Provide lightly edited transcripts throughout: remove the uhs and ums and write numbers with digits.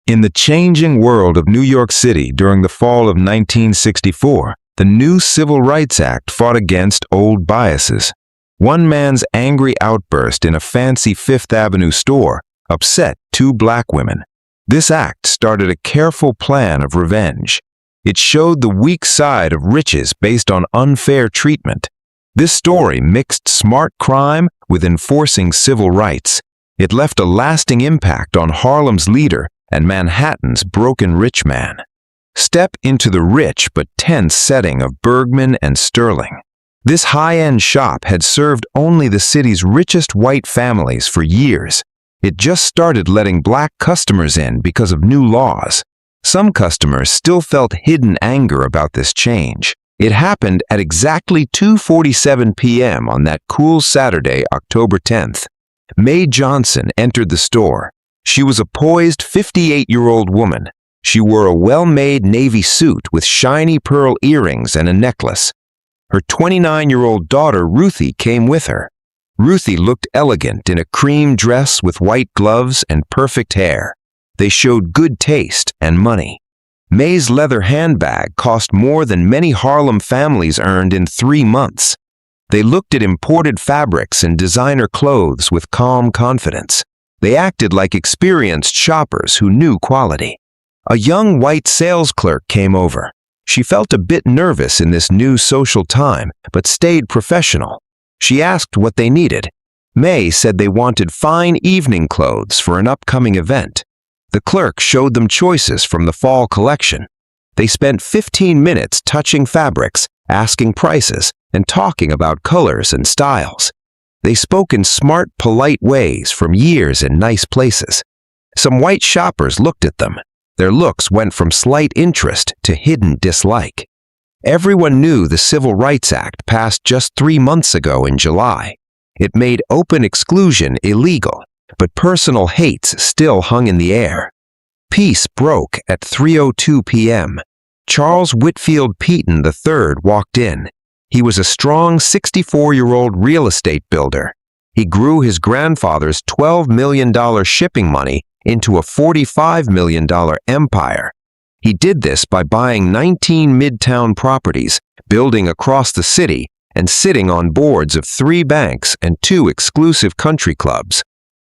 In the changing world of New York City during the fall of 1964, the new Civil Rights Act fought against old biases. One man's angry outburst in a fancy Fifth Avenue store upset two black women. This act started a careful plan of revenge. It showed the weak side of riches based on unfair treatment. This story mixed smart crime with enforcing civil rights. It left a lasting impact on Harlem's leader and Manhattan's broken rich man. Step into the rich but tense setting of Bergman and Sterling. This high-end shop had served only the city's richest white families for years. It just started letting black customers in because of new laws. Some customers still felt hidden anger about this change. It happened at exactly 2:47 p.m. on that cool Saturday, October 10th. Mae Johnson entered the store. She was a poised 58-year-old woman. She wore a well-made navy suit with shiny pearl earrings and a necklace. Her 29-year-old daughter, Ruthie, came with her. Ruthie looked elegant in a cream dress with white gloves and perfect hair. They showed good taste and money. Mae's leather handbag cost more than many Harlem families earned in 3 months. They looked at imported fabrics and designer clothes with calm confidence. They acted like experienced shoppers who knew quality. A young white sales clerk came over. She felt a bit nervous in this new social time, but stayed professional. She asked what they needed. Mae said they wanted fine evening clothes for an upcoming event. The clerk showed them choices from the fall collection. They spent 15 minutes touching fabrics, asking prices, and talking about colors and styles. They spoke in smart, polite ways from years in nice places. Some white shoppers looked at them. Their looks went from slight interest to hidden dislike. Everyone knew the Civil Rights Act passed just 3 months ago in July. It made open exclusion illegal, but personal hates still hung in the air. Peace broke at 3:02 p.m. Charles Whitfield Peton III walked in. He was a strong 64-year-old real estate builder. He grew his grandfather's $12 million shipping money into a $45 million empire. He did this by buying 19 midtown properties, building across the city, and sitting on boards of 3 banks and 2 exclusive country clubs.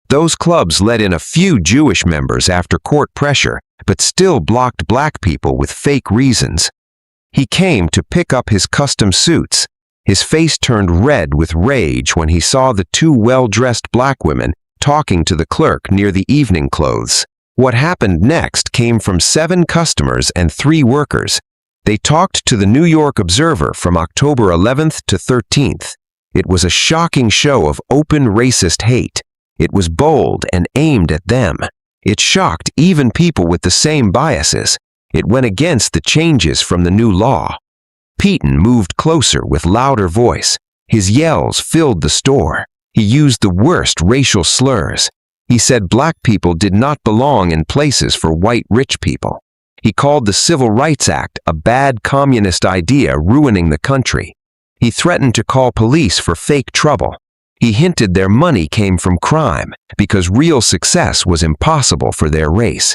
Those clubs let in a few Jewish members after court pressure, but still blocked black people with fake reasons. He came to pick up his custom suits. His face turned red with rage when he saw the 2 well-dressed black women talking to the clerk near the evening clothes. What happened next came from 7 customers and 3 workers. They talked to the New York Observer from October 11th to 13th. It was a shocking show of open racist hate. It was bold and aimed at them. It shocked even people with the same biases. It went against the changes from the new law. Peton moved closer with louder voice. His yells filled the store. He used the worst racial slurs. He said black people did not belong in places for white rich people. He called the Civil Rights Act a bad communist idea ruining the country. He threatened to call police for fake trouble. He hinted their money came from crime because real success was impossible for their race.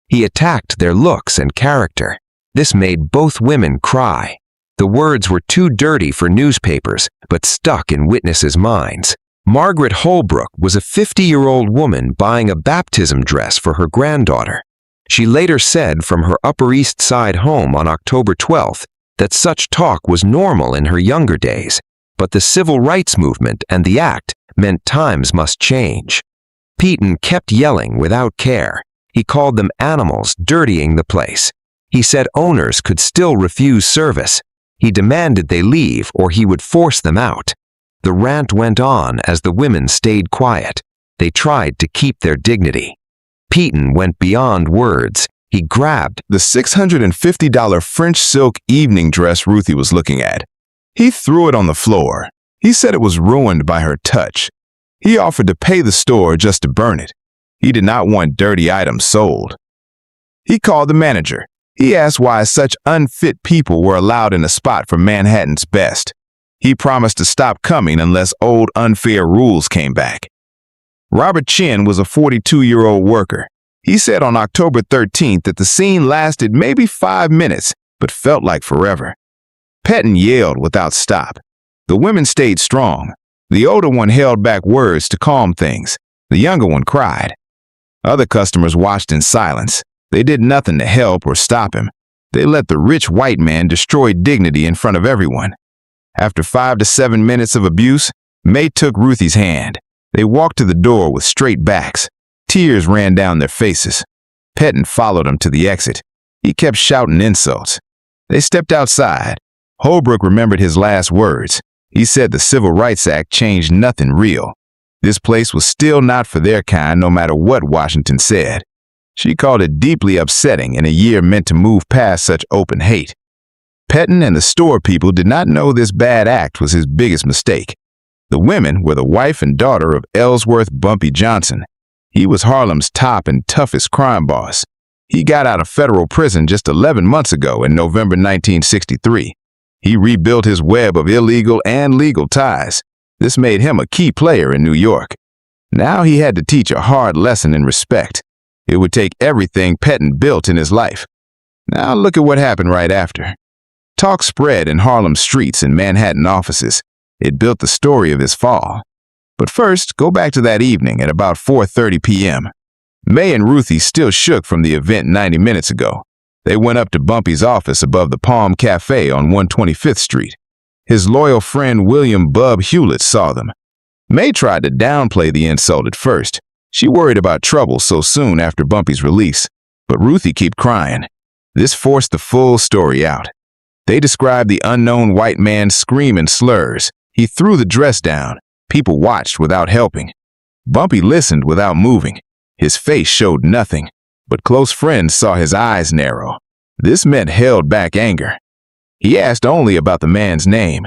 He attacked their looks and character. This made both women cry. The words were too dirty for newspapers, but stuck in witnesses' minds. Margaret Holbrook was a 50-year-old woman buying a baptism dress for her granddaughter. She later said from her Upper East Side home on October 12th that such talk was normal in her younger days, but the civil rights movement and the act meant times must change. Peton kept yelling without care. He called them animals dirtying the place. He said owners could still refuse service. He demanded they leave or he would force them out. The rant went on as the women stayed quiet. They tried to keep their dignity. Peton went beyond words. He grabbed the $650 French silk evening dress Ruthie was looking at. He threw it on the floor. He said it was ruined by her touch. He offered to pay the store just to burn it. He did not want dirty items sold. He called the manager. He asked why such unfit people were allowed in a spot for Manhattan's best. He promised to stop coming unless old unfair rules came back. Robert Chin was a 42-year-old worker. He said on October 13th that the scene lasted maybe 5 minutes, but felt like forever. Peton yelled without stop. The women stayed strong. The older one held back words to calm things. The younger one cried. Other customers watched in silence. They did nothing to help or stop him. They let the rich white man destroy dignity in front of everyone. After 5 to 7 minutes of abuse, May took Ruthie's hand. They walked to the door with straight backs. Tears ran down their faces. Peton followed them to the exit. He kept shouting insults. They stepped outside. Holbrook remembered his last words. He said the Civil Rights Act changed nothing real. This place was still not for their kind no matter what Washington said. She called it deeply upsetting in a year meant to move past such open hate. Peton and the store people did not know this bad act was his biggest mistake. The women were the wife and daughter of Ellsworth Bumpy Johnson. He was Harlem's top and toughest crime boss. He got out of federal prison just 11 months ago in November 1963. He rebuilt his web of illegal and legal ties. This made him a key player in New York. Now he had to teach a hard lesson in respect. It would take everything Peton built in his life. Now look at what happened right after. Talk spread in Harlem streets and Manhattan offices. It built the story of his fall. But first, go back to that evening at about 4:30 p.m. May and Ruthie still shook from the event 90 minutes ago. They went up to Bumpy's office above the Palm Cafe on 125th Street. His loyal friend William "Bub" Hewlett saw them. May tried to downplay the insult at first. She worried about trouble so soon after Bumpy's release, but Ruthie kept crying. This forced the full story out. They described the unknown white man screaming slurs. He threw the dress down. People watched without helping. Bumpy listened without moving. His face showed nothing, but close friends saw his eyes narrow. This meant held back anger. He asked only about the man's name.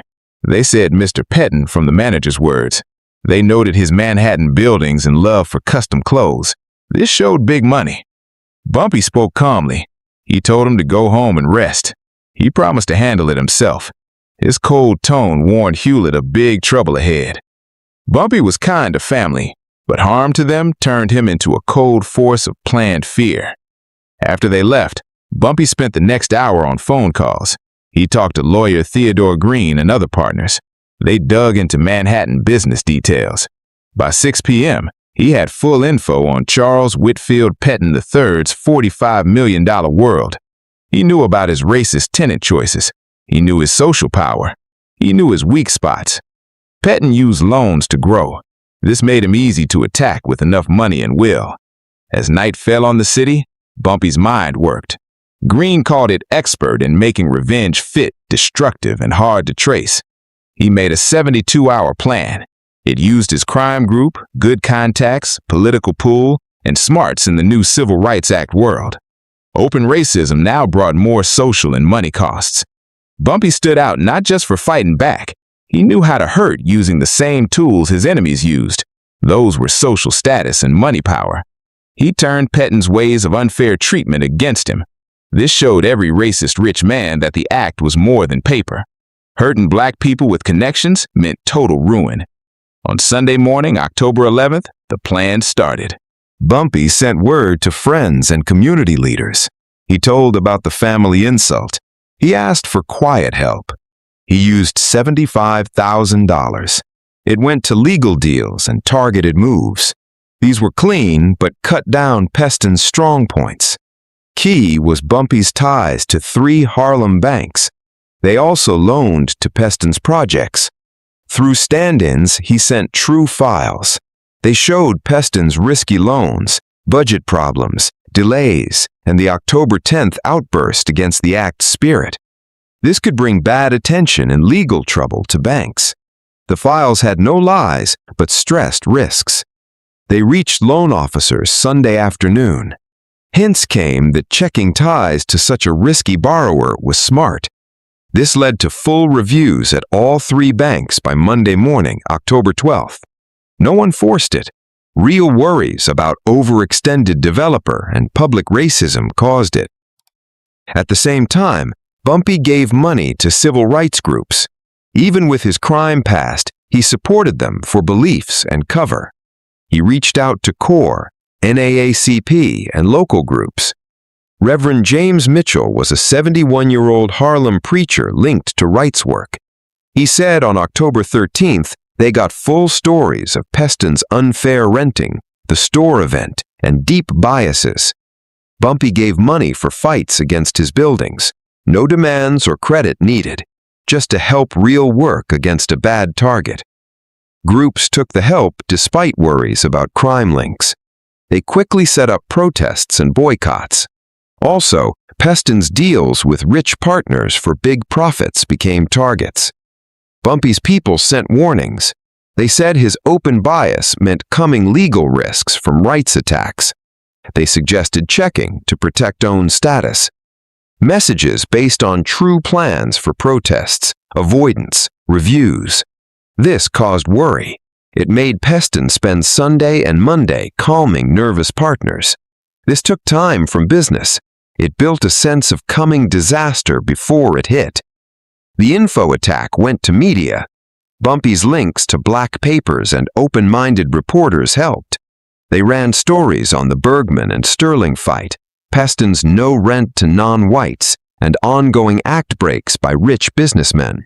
They said Mr. Peton from the manager's words. They noted his Manhattan buildings and love for custom clothes. This showed big money. Bumpy spoke calmly. He told him to go home and rest. He promised to handle it himself. His cold tone warned Hewlett of big trouble ahead. Bumpy was kind to family, but harm to them turned him into a cold force of planned fear. After they left, Bumpy spent the next hour on phone calls. He talked to lawyer Theodore Green and other partners. They dug into Manhattan business details. By 6 p.m., he had full info on Charles Whitfield Peton III's $45 million world. He knew about his racist tenant choices. He knew his social power. He knew his weak spots. Peton used loans to grow. This made him easy to attack with enough money and will. As night fell on the city, Bumpy's mind worked. Green called it expert in making revenge fit, destructive, and hard to trace. He made a 72-hour plan. It used his crime group, good contacts, political pool, and smarts in the new Civil Rights Act world. Open racism now brought more social and money costs. Bumpy stood out not just for fighting back. He knew how to hurt using the same tools his enemies used. Those were social status and money power. He turned Peton's ways of unfair treatment against him. This showed every racist rich man that the act was more than paper. Hurting black people with connections meant total ruin. On Sunday morning, October 11th, the plan started. Bumpy sent word to friends and community leaders. He told about the family insult. He asked for quiet help. He used $75,000. It went to legal deals and targeted moves. These were clean, but cut down Peston's strong points. Key was Bumpy's ties to 3 Harlem banks. They also loaned to Peston's projects. Through stand-ins, he sent true files. They showed Peston's risky loans, budget problems, delays, and the October 10th outburst against the Act's spirit. This could bring bad attention and legal trouble to banks. The files had no lies, but stressed risks. They reached loan officers Sunday afternoon. Hints came that checking ties to such a risky borrower was smart. This led to full reviews at all 3 banks by Monday morning, October 12th. No one forced it. Real worries about overextended developer and public racism caused it. At the same time, Bumpy gave money to civil rights groups. Even with his crime past, he supported them for beliefs and cover. He reached out to CORE, NAACP, and local groups. Reverend James Mitchell was a 71-year-old Harlem preacher linked to rights work. He said on October 13th, they got full stories of Peston's unfair renting, the store event, and deep biases. Bumpy gave money for fights against his buildings. No demands or credit needed, just to help real work against a bad target. Groups took the help despite worries about crime links. They quickly set up protests and boycotts. Also, Peston's deals with rich partners for big profits became targets. Bumpy's people sent warnings. They said his open bias meant coming legal risks from rights attacks. They suggested checking to protect own status. Messages based on true plans for protests, avoidance, reviews. This caused worry. It made Peston spend Sunday and Monday calming nervous partners. This took time from business. It built a sense of coming disaster before it hit. The info attack went to media. Bumpy's links to black papers and open-minded reporters helped. They ran stories on the Bergman and Sterling fight, Peston's no rent to non-whites, and ongoing act breaks by rich businessmen.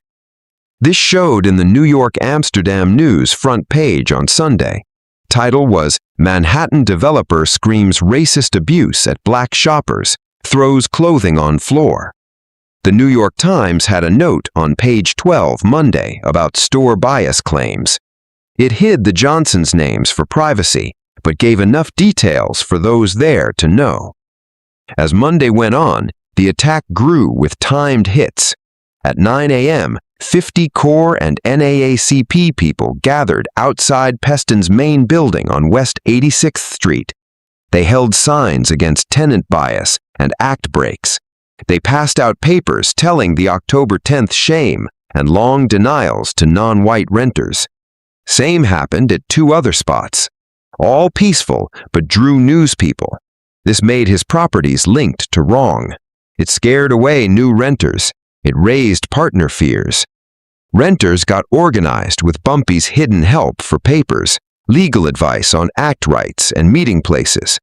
This showed in the New York-Amsterdam News front page on Sunday. Title was, "Manhattan Developer Screams Racist Abuse at Black Shoppers, Throws Clothing on Floor." The New York Times had a note on page 12 Monday about store bias claims. It hid the Johnsons' names for privacy, but gave enough details for those there to know. As Monday went on, the attack grew with timed hits. At 9 a.m., 50 core and NAACP people gathered outside Peston's main building on West 86th Street. They held signs against tenant bias and act breaks. They passed out papers telling the October 10th shame and long denials to non-white renters. Same happened at 2 other spots. All peaceful, but drew news people. This made his properties linked to wrong. It scared away new renters. It raised partner fears. Renters got organized with Bumpy's hidden help for papers, legal advice on act rights and meeting places.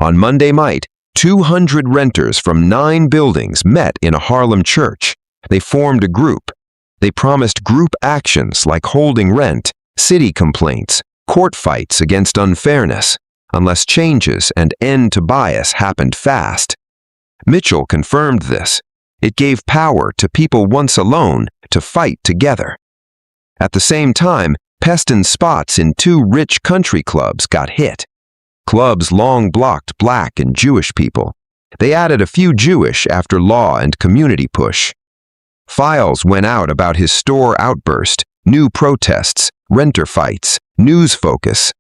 On Monday night, 200 renters from 9 buildings met in a Harlem church. They formed a group. They promised group actions like holding rent, city complaints, court fights against unfairness, unless changes and end to bias happened fast. Mitchell confirmed this. It gave power to people once alone to fight together. At the same time, Peston's spots in 2 rich country clubs got hit. Clubs long blocked black and Jewish people. They added a few Jewish after law and community push. Files went out about his store outburst, new protests, renter fights, news focus.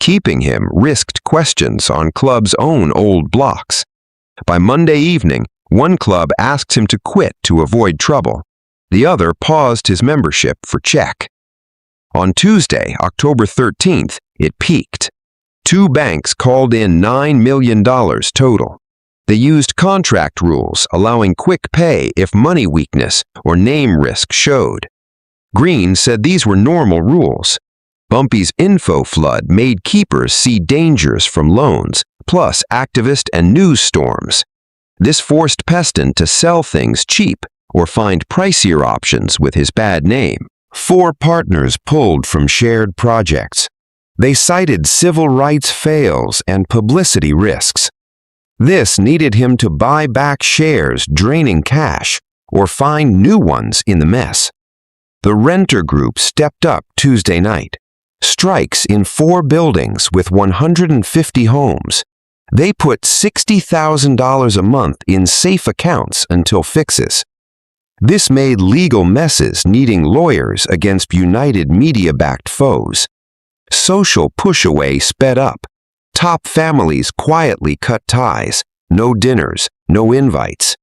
Keeping him risked questions on club's own old blocks. By Monday evening, one club asked him to quit to avoid trouble. The other paused his membership for check. On Tuesday, October 13th, it peaked. 2 banks called in $9 million total. They used contract rules allowing quick pay if money weakness or name risk showed. Green said these were normal rules. Bumpy's info flood made keepers see dangers from loans, plus activist and news storms. This forced Peston to sell things cheap or find pricier options with his bad name. 4 partners pulled from shared projects. They cited civil rights fails and publicity risks. This needed him to buy back shares, draining cash, or find new ones in the mess. The renter group stepped up Tuesday night. Strikes in 4 buildings with 150 homes. They put $60,000 a month in safe accounts until fixes. This made legal messes needing lawyers against united media-backed foes. Social push-away sped up. Top families quietly cut ties. No dinners, no invites.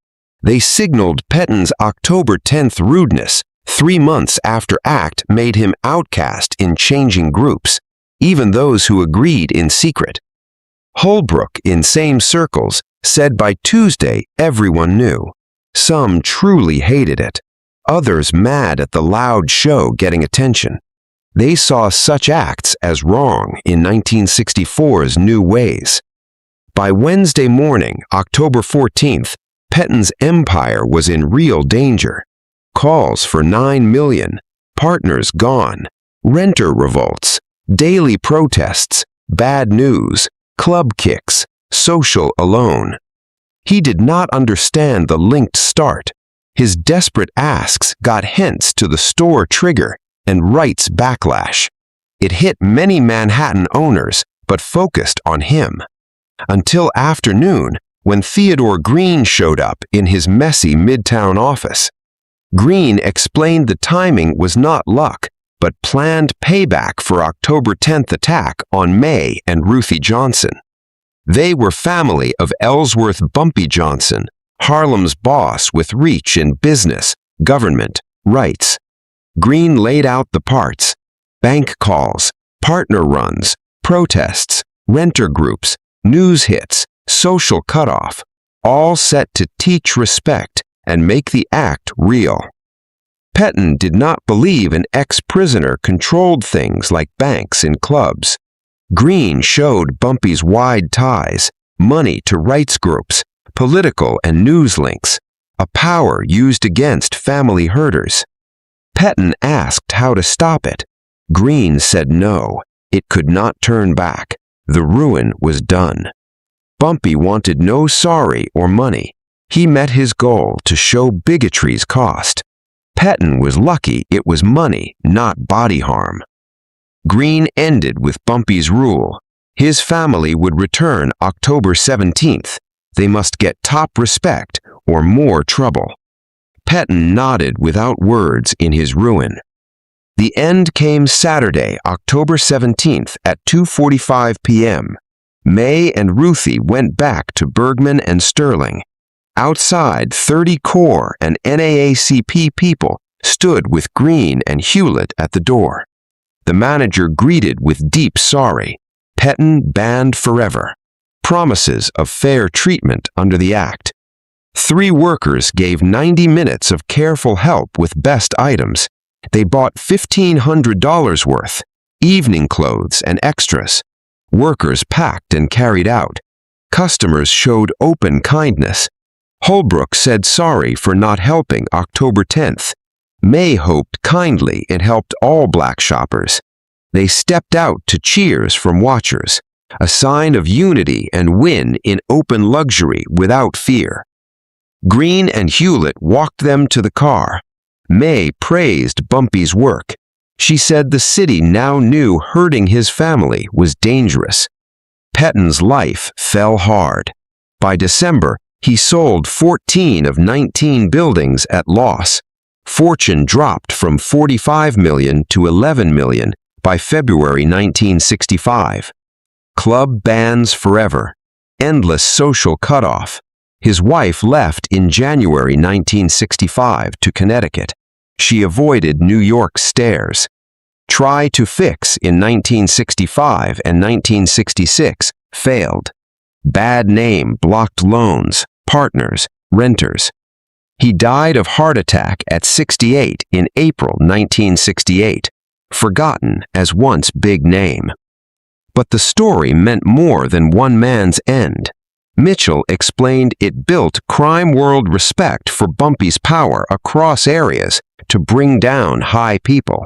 They signaled Peton's October 10th rudeness 3 months after ACT made him outcast in changing groups, even those who agreed in secret. Holbrook, in same circles, said by Tuesday everyone knew. Some truly hated it. Others mad at the loud show getting attention. They saw such acts as wrong in 1964's new ways. By Wednesday morning, October 14th, Peton's empire was in real danger. Calls for 9 million, partners gone, renter revolts, daily protests, bad news, club kicks, social alone. He did not understand the linked start. His desperate asks got hints to the store trigger and rights backlash. It hit many Manhattan owners, but focused on him. Until afternoon, when Theodore Green showed up in his messy Midtown office. Green explained the timing was not luck, but planned payback for October 10th attack on May and Ruthie Johnson. They were family of Ellsworth Bumpy Johnson, Harlem's boss with reach in business, government, rights. Green laid out the parts: bank calls, partner runs, protests, renter groups, news hits, social cutoff, all set to teach respect and make the act real. Peton did not believe an ex-prisoner controlled things like banks and clubs. Green showed Bumpy's wide ties, money to rights groups, political and news links, a power used against family herders. Peton asked how to stop it. Green said no, it could not turn back. The ruin was done. Bumpy wanted no sorry or money. He met his goal to show bigotry's cost. Peton was lucky it was money, not body harm. Green ended with Bumpy's rule. His family would return October 17th. They must get top respect or more trouble. Peton nodded without words in his ruin. The end came Saturday, October 17th at 2:45 p.m. May and Ruthie went back to Bergman and Sterling. Outside, 30 Corps and NAACP people stood with Green and Hewlett at the door. The manager greeted with deep sorry. Peton banned forever. Promises of fair treatment under the act. 3 workers gave 90 minutes of careful help with best items. They bought $1,500 worth, evening clothes and extras. Workers packed and carried out. Customers showed open kindness. Holbrook said sorry for not helping October 10th. May hoped kindly it helped all black shoppers. They stepped out to cheers from watchers, a sign of unity and win in open luxury without fear. Green and Hewlett walked them to the car. May praised Bumpy's work. She said the city now knew hurting his family was dangerous. Peton's life fell hard. By December, he sold 14 of 19 buildings at loss. Fortune dropped from $45 million to $11 million by February 1965. Club bans forever. Endless social cutoff. His wife left in January 1965 to Connecticut. She avoided New York stairs. Try to fix in 1965 and 1966 failed. Bad name blocked loans, partners, renters. He died of heart attack at 68 in April 1968, forgotten as once big name. But the story meant more than one man's end. Mitchell explained it built crime world respect for Bumpy's power across areas to bring down high people.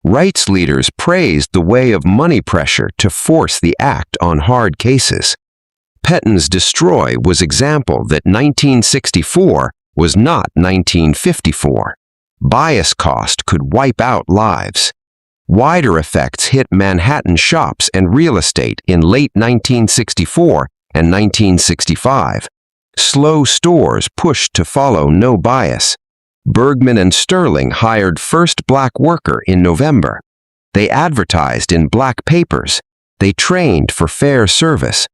Rights leaders praised the way of money pressure to force the act on hard cases. Peton's destroy was example that 1964 was not 1954. Bias cost could wipe out lives. Wider effects hit Manhattan shops and real estate in late 1964 and 1965. Slow stores pushed to follow no bias. Bergman and Sterling hired first black worker in November. They advertised in black papers. They trained for fair service.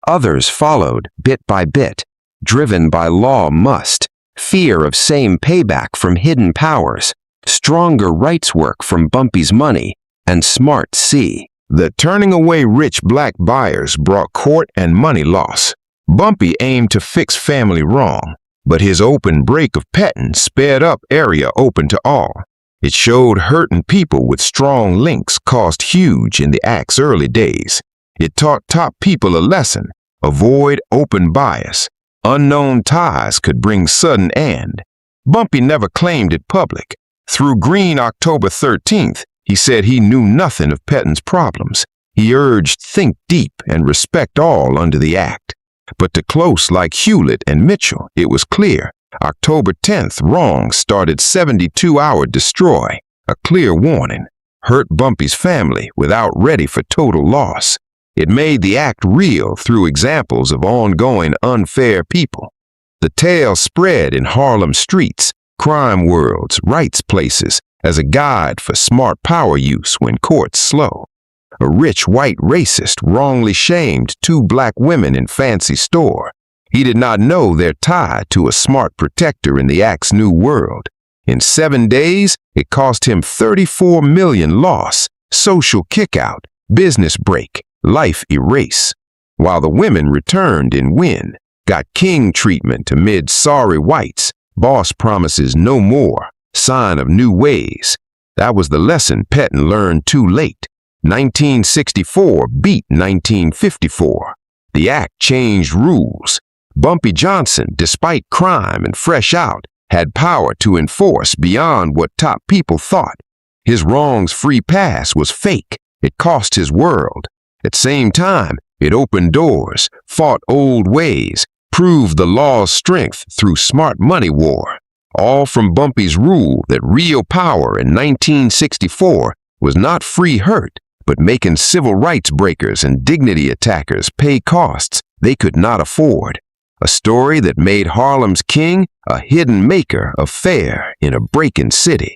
Others followed bit by bit, driven by law must, fear of same payback from hidden powers, stronger rights work from Bumpy's money, and smart C. The turning away rich black buyers brought court and money loss. Bumpy aimed to fix family wrong, but his open break of Peton sped up area open to all. It showed hurting people with strong links cost huge in the act's early days. It taught top people a lesson. Avoid open bias. Unknown ties could bring sudden end. Bumpy never claimed it public. Through Green October 13th, he said he knew nothing of Peton's problems. He urged think deep and respect all under the act. But to close like Hewlett and Mitchell, it was clear. October 10th, wrong started 72-hour destroy, a clear warning. Hurt Bumpy's family without ready for total loss. It made the act real through examples of ongoing unfair people. The tale spread in Harlem streets, crime worlds, rights places, as a guide for smart power use when courts slow. A rich white racist wrongly shamed two black women in fancy store. He did not know their tie to a smart protector in the act's new world. In 7 days, it cost him $34 million loss, social kickout, business break, life erase. While the women returned in win, got king treatment amid sorry whites, boss promises no more, sign of new ways. That was the lesson Peton learned too late. 1964 beat 1954. The act changed rules. Bumpy Johnson, despite crime and fresh out, had power to enforce beyond what top people thought. His wrongs free pass was fake. It cost his world. At same time, it opened doors, fought old ways, proved the law's strength through smart money war. All from Bumpy's rule that real power in 1964 was not free hurt, but making civil rights breakers and dignity attackers pay costs they could not afford. A story that made Harlem's king a hidden maker of fair in a breaking city.